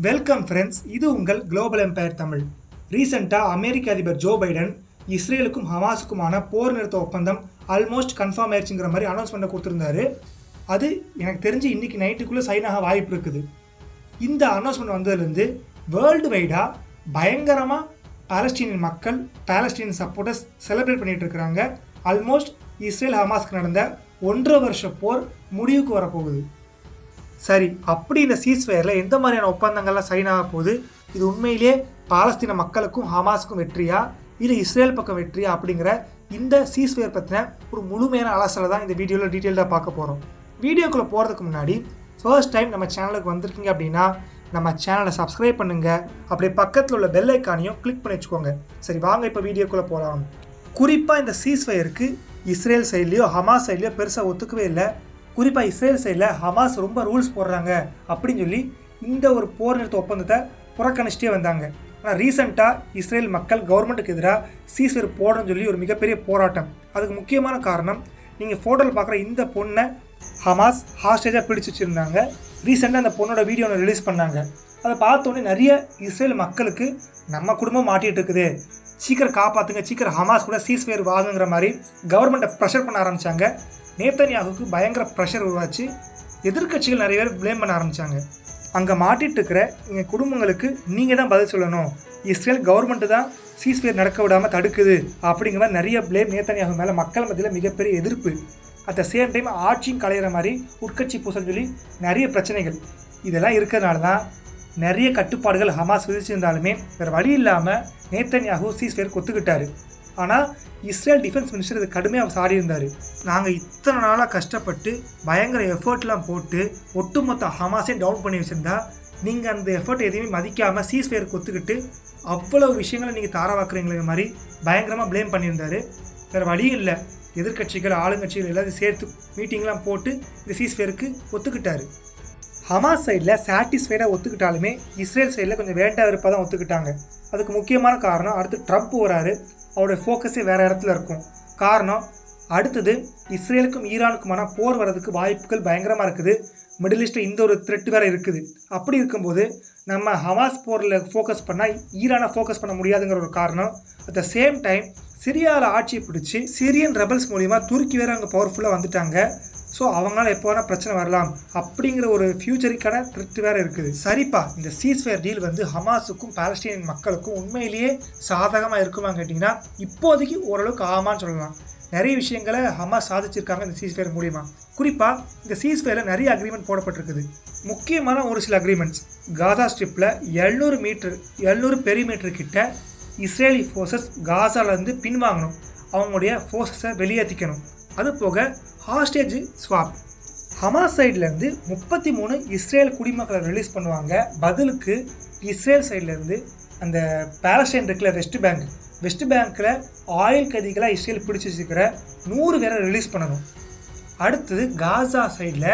Welcome friends, இது உங்கள் global empire Tamil. ரீசெண்டாக அமெரிக்க அதிபர் ஜோ பைடன் இஸ்ரேலுக்கும் ஹமாஸுக்குமான போர் நிறுத்த ஒப்பந்தம் ஆல்மோஸ்ட் கன்ஃபார்ம் ஆயிடுச்சுங்கிற மாதிரி அனௌன்ஸ்மெண்ட் கொடுத்துருந்தாரு. அது எனக்கு தெரிஞ்சு இன்றைக்கி நைட்டுக்குள்ளே சைன் ஆக வாய்ப்பு இருக்குது. இந்த அனௌன்ஸ்மெண்ட் வந்ததுலேருந்து வேர்ல்டு வைடாக பயங்கரமாக பாலஸ்டீனியன் மக்கள், பாலஸ்டீனியன் சப்போர்ட்டர்ஸ் செலிப்ரேட் பண்ணிகிட்டு இருக்கிறாங்க. ஆல்மோஸ்ட் இஸ்ரேல் ஹமாஸ்க்கு நடந்த 1.5 வருஷ போர் முடிவுக்கு வரப்போகுது. சரி, அப்படி இந்த சீஸ்ஃபயரில் எந்த மாதிரியான ஒப்பந்தங்கள்லாம் சைன் ஆக போகுது? இது உண்மையிலேயே பாலஸ்தீன மக்களுக்கும் ஹமாஸுக்கும் வெற்றியா, இல்லை இஸ்ரேல் பக்கம் வெற்றியா அப்படிங்கிற இந்த சீஸ்ஃபயர் பற்றின ஒரு முழுமையான அலசலை தான் இந்த வீடியோவில் டீட்டெயில்டாக பார்க்க போகிறோம். வீடியோக்குள்ளே போகிறதுக்கு முன்னாடி ஃபர்ஸ்ட் டைம் நம்ம சேனலுக்கு வந்திருக்கீங்க அப்படின்னா நம்ம சேனலை சப்ஸ்கிரைப் பண்ணுங்கள். அப்படியே பக்கத்தில் உள்ள பெல் ஐக்கானையும் கிளிக் பண்ணி வச்சுக்கோங்க. சரி, வாங்க இப்போ வீடியோக்குள்ளே போகலாம். குறிப்பாக இந்த சீஸ்ஃபயருக்கு இஸ்ரேல் சைட்லேயோ ஹமாஸ் சைட்லேயோ பெருசாக ஒத்துக்கவே இல்லை. குறிப்பாக இஸ்ரேல் சைடில் ஹமாஸ் ரொம்ப ரூல்ஸ் போடுறாங்க அப்படின்னு சொல்லி இந்த ஒரு போர் நிறுத்த ஒப்பந்தத்தை புறக்கணிச்சிட்டே வந்தாங்க. ஆனால் ரீசெண்டாக இஸ்ரேல் மக்கள் கவர்மெண்ட்டுக்கு எதிராக சீஸ்ஃபயர் போடணும்னு சொல்லி ஒரு மிகப்பெரிய போராட்டம். அதுக்கு முக்கியமான காரணம், நீங்கள் ஃபோட்டோவில் பார்க்குற இந்த பொண்ணை ஹமாஸ் ஹாஸ்டேஜாக பிடிச்சி வச்சுருந்தாங்க. ரீசெண்டாக அந்த பொண்ணோட வீடியோ ஒன்று ரிலீஸ் பண்ணாங்க. அதை பார்த்தோன்னே நிறைய இஸ்ரேல் மக்களுக்கு நம்ம குடும்பம் மாட்டிகிட்டு இருக்குது, சீக்கிரம் காப்பாற்றுங்க, சீக்கிரம் ஹமாஸ் கூட சீஸ்ஃபயர் வாங்குங்கிற மாதிரி கவர்மெண்ட்டை ப்ரெஷர் பண்ண ஆரம்பித்தாங்க. நேத்தன்யாகுவுக்கு பயங்கர ப்ரெஷர் உருவாச்சு. எதிர்க்கட்சிகள் நிறைய பேர் ப்ளேம் பண்ண ஆரம்பித்தாங்க. அங்கே மாட்டிகிட்டு இருக்கிற எங்கள் குடும்பங்களுக்கு நீங்கள் தான் பதில் சொல்லணும், இஸ்ரேல் கவர்மெண்ட்டு தான் சீஸ்ஃபயர் நடக்க விடாமல் தடுக்குது அப்படிங்கிற மாதிரி நிறைய ப்ளேம் நேத்தன்யாகு மேலே மக்கள் மத்தியில் மிகப்பெரிய எதிர்ப்பு. அட் த சேம் டைம் ஆட்சியும் கலையிற மாதிரி உட்கட்சி பூசல் சொல்லி நிறைய பிரச்சனைகள். இதெல்லாம் இருக்கிறதுனால தான் நிறைய கட்டுப்பாடுகள் ஹமாஸ் விதிச்சிருந்தாலுமே வேறு வழி இல்லாமல் நேத்தன்யாகு சீஸ்ஃபயருக்கு ஒத்துக்கிட்டார். ஆனால் இஸ்ரேல் டிஃபென்ஸ் மினிஸ்டர் இது கடுமையாக சாடி இருந்தார். நாங்கள் இத்தனை நாளாக கஷ்டப்பட்டு பயங்கர எஃபர்ட்லாம் போட்டு ஒட்டுமொத்த ஹமாஸையும் டவுன் பண்ணி வச்சுருந்தா நீங்கள் அந்த எஃபர்ட் எதையுமே மதிக்காமல் சீஸ்ஃபயருக்கு ஒத்துக்கிட்டு அவ்வளோ விஷயங்களை நீங்கள் தாராவாக்குறீங்கிற மாதிரி பயங்கரமாக ப்ளேம் பண்ணியிருந்தார். வேறு வழியும் இல்லை, எதிர்க்கட்சிகள் ஆளுங்கட்சிகள் எல்லாத்தையும் சேர்த்து மீட்டிங்லாம் போட்டு இந்த சீஸ்ஃபயருக்கு ஒத்துக்கிட்டார். ஹமாஸ் சைடில் சாட்டிஸ்ஃபைடாக ஒத்துக்கிட்டாலுமே இஸ்ரேல் சைடில் கொஞ்சம் வேண்டா விருப்பாக தான் ஒத்துக்கிட்டாங்க. அதுக்கு முக்கியமான காரணம், அடுத்து ட்ரம்ப் வராரு, அவருடைய ஃபோக்கஸே வேறு இடத்துல இருக்கும். காரணம், அடுத்தது இஸ்ரேலுக்கும் ஈரானுக்குமான போர் வர்றதுக்கு வாய்ப்புகள் பயங்கரமாக இருக்குது. மிடில் ஈஸ்ட்டில் இந்த ஒரு த்ரெட் வேறு இருக்குது. அப்படி இருக்கும்போது நம்ம ஹமாஸ் போரில் ஃபோக்கஸ் பண்ணால் ஈரானை ஃபோக்கஸ் பண்ண முடியாதுங்கிற ஒரு காரணம். அட் த சேம் டைம் சிரியாவில் ஆட்சியை பிடிச்சி சிரியன் ரெபல்ஸ் மூலிமா துருக்கி வேறு அங்கே பவர்ஃபுல்லாக வந்துட்டாங்க. ஸோ அவங்களால எப்போ வேணால் பிரச்சனை வரலாம் அப்படிங்கிற ஒரு ஃபியூச்சருக்கான த்ரெட் வேறு இருக்குது. சரிப்பா, இந்த சீஸ்ஃபயர் டீல் வந்து ஹமாஸுக்கும் பாலஸ்டீனியன் மக்களுக்கும் உண்மையிலேயே சாதகமாக இருக்குமான்னு கேட்டிங்கன்னா இப்போதைக்கு ஓரளவுக்கு ஆமான்னு சொல்லலாம். நிறைய விஷயங்களை ஹமாஸ் சாதிச்சிருக்காங்க இந்த சீஸ்ஃபயர் மூலிமா. குறிப்பாக இந்த சீஸ்ஃபயரில் நிறைய அக்ரிமெண்ட் போடப்பட்டிருக்குது. முக்கியமான ஒரு சில அக்ரிமெண்ட்ஸ், காசா ஸ்ட்ரிப்பில் 700 பெரிமீட்டர் கிட்ட இஸ்ரேலி ஃபோர்ஸஸ் காசாலேருந்து பின்வாங்கணும், அவங்களுடைய ஃபோர்ஸஸை வெளியேற்றிக்கணும். அது போக ஹாஸ்டேஜ் ஸ்வாப், ஹமாஸ் சைட்லேருந்து 33 இஸ்ரேல் குடிமக்களை ரிலீஸ் பண்ணுவாங்க. பதிலுக்கு இஸ்ரேல் சைட்லேருந்து அந்த பாலஸ்டைன் இருக்கிற வெஸ்ட் பேங்க்கில் ஆயில் கைதிகளாக இஸ்ரேல் பிடிச்சி வச்சுக்கிற 100 பேரை ரிலீஸ் பண்ணணும். அடுத்தது காசா சைடில்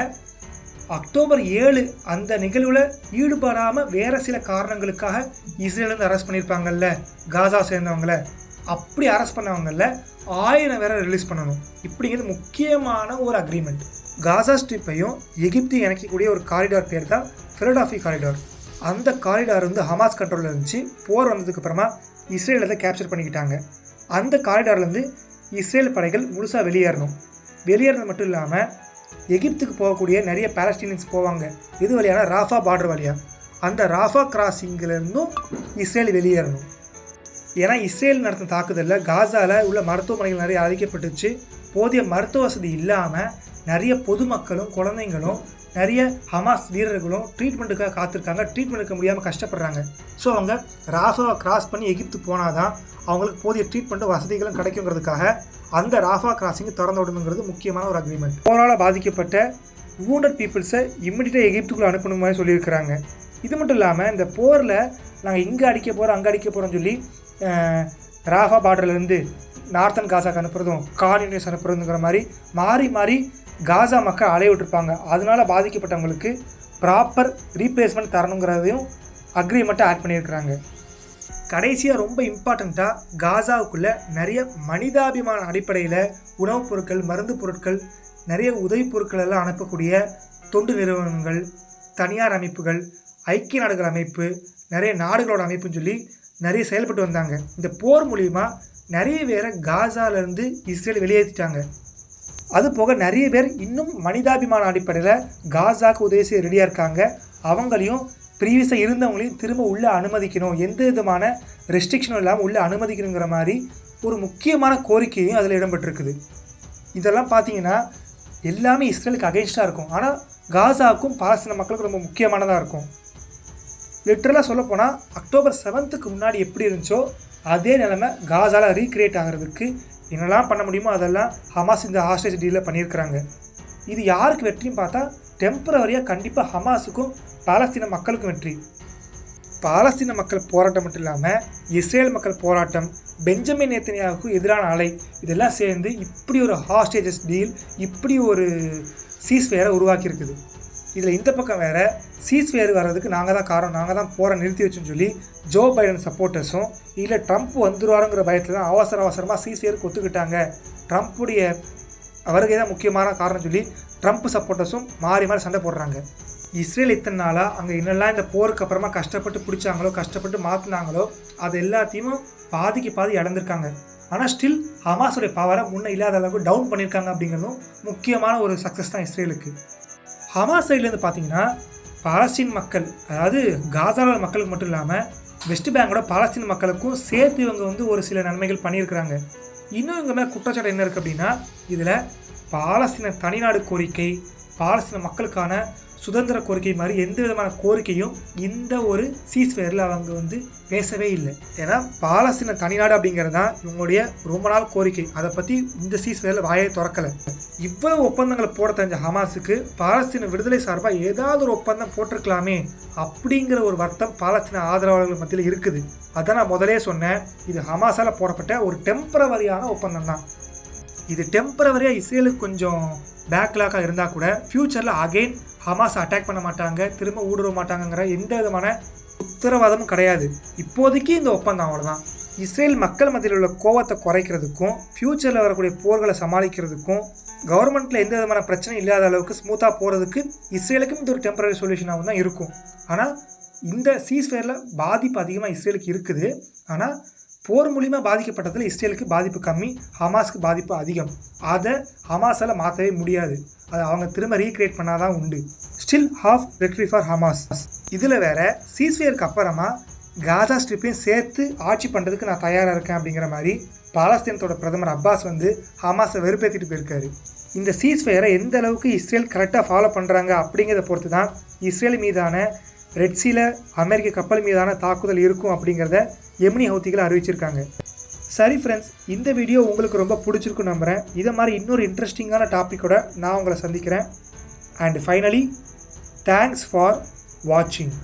அக்டோபர் 7 அந்த நிகழ்வில் ஈடுபடாமல் வேறு சில காரணங்களுக்காக இஸ்ரேலேருந்து அரெஸ்ட் பண்ணியிருப்பாங்கல்ல காசா சேர்ந்தவங்கள, அப்படி அரெஸ்ட் பண்ணவங்களில் 1000 பேரை ரிலீஸ் பண்ணணும். இப்படிங்கிறது முக்கியமான ஒரு அக்ரிமெண்ட். காசா ஸ்ட்ரிப்பையும் எகிப்தையும் இணைக்கக்கூடிய ஒரு காரிடார் பேர் தான் ஃபிலடால்ஃபி காரிடார். அந்த காரிடார் வந்து ஹமாஸ் கண்ட்ரோலில் இருந்துச்சு. போர் வந்ததுக்கு அப்புறமா இஸ்ரேலில் தான் கேப்சர் பண்ணிக்கிட்டாங்க. அந்த காரிடார்லேருந்து இஸ்ரேல் படைகள் முழுசாக வெளியேறது மட்டும் இல்லாமல் எகிப்துக்கு போகக்கூடிய நிறைய பாலஸ்டீனியன்ஸ் போவாங்க. இது வழியான ராஃபா பார்டர் வழியாக. அந்த ராஃபா கிராசிங்கிலேருந்தும் இஸ்ரேல் வெளியேறணும். ஏன்னா இஸ்ரேல் நடத்தின தாக்குதலில் காசாவில் உள்ள மருத்துவமனைகள் நிறைய அழிக்கப்பட்டுச்சு. போதிய மருத்துவ வசதி இல்லாமல் நிறைய பொதுமக்களும் குழந்தைங்களும் நிறைய ஹமாஸ் வீரர்களும் ட்ரீட்மெண்ட்டுக்காக காத்திருக்காங்க. ட்ரீட்மெண்ட் எடுக்க முடியாமல் கஷ்டப்படுறாங்க. ஸோ அவங்க ராஃபாவை கிராஸ் பண்ணி எகிப்து போனால் தான் அவங்களுக்கு போதிய ட்ரீட்மெண்ட்டும் வசதிகளும் கிடைக்குங்கிறதுக்காக அந்த ராஃபா கிராசிங்கை திறந்து விடணுங்கிறது முக்கியமான ஒரு அக்ரிமெண்ட். போரால் பாதிக்கப்பட்ட வூண்டட் பீப்புள்ஸை இம்மிடியட்டாக எகிப்துக்குள்ளே அனுப்பணும் மாதிரி சொல்லியிருக்கிறாங்க. இது மட்டும் இல்லாமல் இந்த போரில் நாங்கள் இங்கே அடிக்க போகிறோம் அங்கே அடிக்க போகிறோம்னு சொல்லி ராஃபா பார்டர்லேருந்து நார்த்தன் காசாக்கு அனுப்புறதும் கார்னியூஸ் அனுப்புறதுங்கிற மாதிரி மாறி காசா மக்கள் அலைய விட்டுருப்பாங்க. அதனால் பாதிக்கப்பட்டவங்களுக்கு ப்ராப்பர் ரீப்ளேஸ்மெண்ட் தரணுங்கிறதையும் அக்ரிமெண்ட்டை ஆட் பண்ணியிருக்கிறாங்க. கடைசியாக ரொம்ப இம்பார்ட்டண்ட்டாக காசாவுக்குள்ளே நிறைய மனிதாபிமான அடிப்படையில் உணவுப் பொருட்கள், மருந்து பொருட்கள், நிறைய உதவி பொருட்கள் எல்லாம் அனுப்பக்கூடிய தொண்டு நிறுவனங்கள், தனியார் அமைப்புகள், ஐக்கிய நாடுகள் அமைப்பு, நிறைய நாடுகளோட அமைப்புன்னு சொல்லி நிறைய செயல்பட்டு வந்தாங்க. இந்த போர் மூலிமா நிறைய பேரை காசாலேருந்து இஸ்ரேல் வெளியேற்றிட்டாங்க. அது போக நிறைய பேர் இன்னும் மனிதாபிமான அடிப்படையில் காசாவுக்கு உதவி செய்ய ரெடியாக இருக்காங்க. அவங்களையும் ப்ரீவியஸாக இருந்தவங்களையும் திரும்ப உள்ளே அனுமதிக்கணும், எந்த விதமான ரெஸ்ட்ரிக்ஷனும் இல்லாமல் உள்ளே அனுமதிக்கணுங்கிற மாதிரி ஒரு முக்கியமான கோரிக்கையும் அதில் இடம்பெற்றிருக்குது. இதெல்லாம் பார்த்தீங்கன்னா எல்லாமே இஸ்ரேலுக்கு அகெயின்ஸ்டாக இருக்கும். ஆனால் காசாவுக்கும் பாலஸ்தீன மக்களுக்கும் ரொம்ப முக்கியமானதாக இருக்கும். லிட்ரலாக சொல்லப்போனால் அக்டோபர் 7க்கு முன்னாடி எப்படி இருந்துச்சோ அதே நிலைமை காசாவில் ரீக்ரியேட் ஆகிறதுக்கு என்னெல்லாம் பண்ண முடியுமோ அதெல்லாம் ஹமாஸ் இந்த ஹாஸ்டேஜ் டீலில் பண்ணியிருக்கிறாங்க. இது யாருக்கு வெற்றின்னு பார்த்தா டெம்பரவரியாக கண்டிப்பாக ஹமாஸுக்கும் பாலஸ்தீன மக்களுக்கும் வெற்றி. பாலஸ்தீன மக்கள் போராட்டம் மட்டும் இல்லாமல் இஸ்ரேல் மக்கள் போராட்டம், பெஞ்சமின் நேத்தன்யாவுக்கு எதிரான அலை, இதெல்லாம் சேர்ந்து இப்படி ஒரு ஹாஸ்டேஜஸ் டீல், இப்படி ஒரு சீஸ்ஃபயரை உருவாக்கியிருக்குது. இதில் இந்த பக்கம் வேறு சீஸ்ஃபயர் வர்றதுக்கு நாங்கள் தான் காரணம், நாங்கள் தான் போரை நிறுத்தி வச்சோன்னு சொல்லி ஜோ பைடன் சப்போர்ட்டர்ஸும் இல்லை ட்ரம்ப் வந்துருவாருங்கிற பயத்தில் தான் அவசரமாக சீஸ்ஃபயருக்கு ஒத்துக்கிட்டாங்க, ட்ரம்ப்புடைய அவருக்கே தான் முக்கியமான காரணம் சொல்லி ட்ரம்ப் சப்போர்ட்டர்ஸும் மாறி மாறி சண்டை போடுறாங்க. இஸ்ரேல் இத்தனை நாளாக அங்கே என்னெல்லாம் இந்த போருக்கு அப்புறமா கஷ்டப்பட்டு பிடிச்சாங்களோ, கஷ்டப்பட்டு மாற்றினாங்களோ அது எல்லாத்தையும் பாதி இழந்திருக்காங்க. ஆனால் ஸ்டில் ஹமாஸோடைய பவரை முன்னே இல்லாத அளவுக்கு டவுன் பண்ணியிருக்காங்க. அப்படிங்கிறதும் முக்கியமான ஒரு சக்ஸஸ் தான் இஸ்ரேலுக்கு. ஹமாஸ் சைட்லேருந்து பார்த்தீங்கன்னா பாலஸ்தீன் மக்கள், அதாவது காசாவில் மக்களுக்கு மட்டும் இல்லாமல் வெஸ்ட் பேங்கோட பாலஸ்தீன் மக்களுக்கும் சேர்த்து இவங்க ஒரு சில நன்மைகள் பண்ணியிருக்கிறாங்க. இன்னும் இவங்க மேலே குற்றச்சாட்டு என்ன இருக்குது அப்படின்னா, இதில் பாலஸ்தீன தனிநாடு கோரிக்கை, பாலஸ்தீன மக்களுக்கான சுதந்திர கோரிக்கை மாதிரி எந்த விதமான கோரிக்கையும் இந்த ஒரு சீஸ்ஃபயரில் அவங்க பேசவே இல்லை. ஏன்னா பாலஸ்தீன தனிநாடு அப்படிங்கிறது தான் இவங்களுடைய ரொம்ப நாள் கோரிக்கை. அதை பற்றி இந்த சீஸ்ஃபயரில் வாயை திறக்கலை. இவ்வளவு ஒப்பந்தங்களை போட தெரிஞ்ச ஹமாஸுக்கு பாலஸ்தீன விடுதலை சார்பாக ஏதாவது ஒரு ஒப்பந்தம் போட்டிருக்கலாமே அப்படிங்கிற ஒரு வருத்தம் பாலஸ்தீன ஆதரவாளர்கள் மத்தியில் இருக்குது. அதான் நான் முதலே சொன்னேன், இது ஹமாஸால் போடப்பட்ட ஒரு டெம்பரவரியான ஒப்பந்தம் தான். இது டெம்பரவரியாக இஸ்ரேலுக்கு கொஞ்சம் பேக்லாக்காக இருந்தால் கூட ஃப்யூச்சரில் அகெயின் ஹமாஸ் அட்டாக் பண்ண மாட்டாங்க, திரும்ப ஊடுருவ மாட்டாங்கங்கிற எந்த விதமான உத்தரவாதமும் கிடையாது. இப்போதைக்கு இந்த ஒப்பந்தம் அவ்வளோதான். இஸ்ரேல் மக்கள் மத்தியில் உள்ள கோவத்தை குறைக்கிறதுக்கும் ஃப்யூச்சரில் வரக்கூடிய போர்களை சமாளிக்கிறதுக்கும் கவர்மெண்ட்டில் எந்த விதமான பிரச்சனையும் இல்லாத அளவுக்கு ஸ்மூத்தாக போகிறதுக்கு இஸ்ரேலுக்கும் இந்த ஒரு டெம்பரரி சொல்யூஷனாகவும் தான் இருக்கும். ஆனால் இந்த சீஸ்ஃபயரில் பாதிப்பு அதிகமாக இஸ்ரேலுக்கு இருக்குது. ஆனால் போர் மூலிமா பாதிக்கப்பட்டதில் இஸ்ரேலுக்கு பாதிப்பு கம்மி, ஹமாஸுக்கு பாதிப்பு அதிகம். அதை ஹமாஸால் மாற்றவே முடியாது. அதை அவங்க திரும்ப ரீக்ரியேட் பண்ணாதான் உண்டு. Still half victory for Hamas. இதில் வேறு சீஸ்ஃபயருக்கு அப்புறமா காசா ஸ்ட்ரிப்பையும் சேர்த்து ஆட்சி பண்ணுறதுக்கு நான் தயாராக இருக்கேன் அப்படிங்கிற மாதிரி பாலஸ்தீனத்தோட பிரதமர் அப்பாஸ் ஹமாஸை வெறுப்பேற்றிட்டு போயிருக்காரு. இந்த சீஸ்ஃபயரை எந்த அளவுக்கு இஸ்ரேல் கரெக்டாக ஃபாலோ பண்ணுறாங்க அப்படிங்கிறத பொறுத்து தான் இஸ்ரேல் மீதான ரெட்ஸியில் அமெரிக்க கப்பல் மீதான தாக்குதல் இருக்கும் அப்படிங்கிறத எம்னி ஹவுத்திகள் அறிவிச்சிருக்காங்க. சரி ஃப்ரெண்ட்ஸ், இந்த வீடியோ உங்களுக்கு ரொம்ப பிடிச்சிருக்குன்னு நம்புகிறேன். இதை மாதிரி இன்னொரு இன்ட்ரெஸ்டிங்கான டாப்பிக்கோட நான் உங்களை சந்திக்கிறேன். அண்ட் ஃபைனலி தேங்க்ஸ் ஃபார் வாட்சிங்.